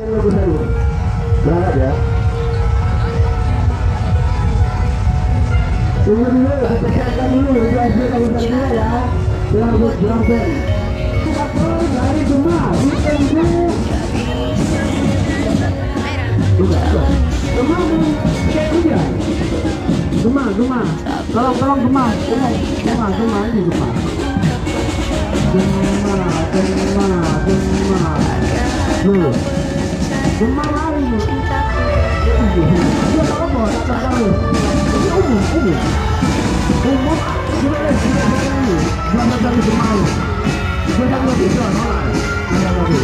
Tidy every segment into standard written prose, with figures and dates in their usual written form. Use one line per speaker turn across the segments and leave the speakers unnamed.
Berangkat ya. Tunggu dulu, persiapkan dulu, SD Kabupaten Jua ya. Berangkat. Dari Gemah, Gemah. Tolong Gemah. Gemah ini Gemah. Loh. Gemah lari nih. Dia apa mau tak tahu. Umum. Gimana? Selamat dari Gemah. Dia tak mau bisa, ada lagi.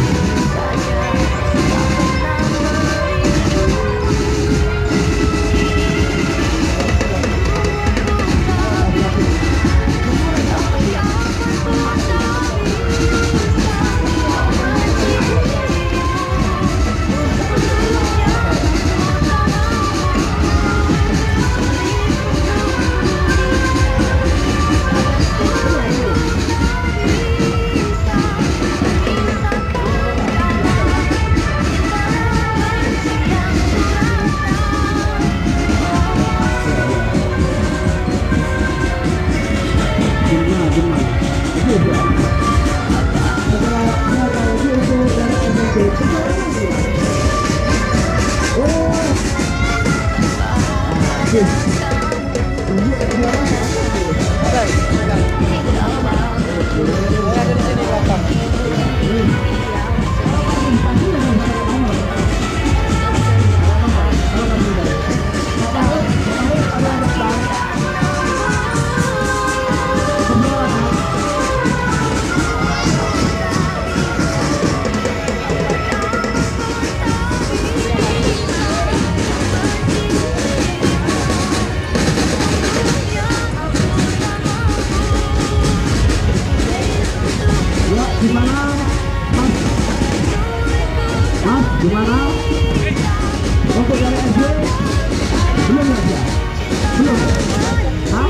Gimana? Untuk dari SD belum aja? Belum? Hah?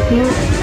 Untuk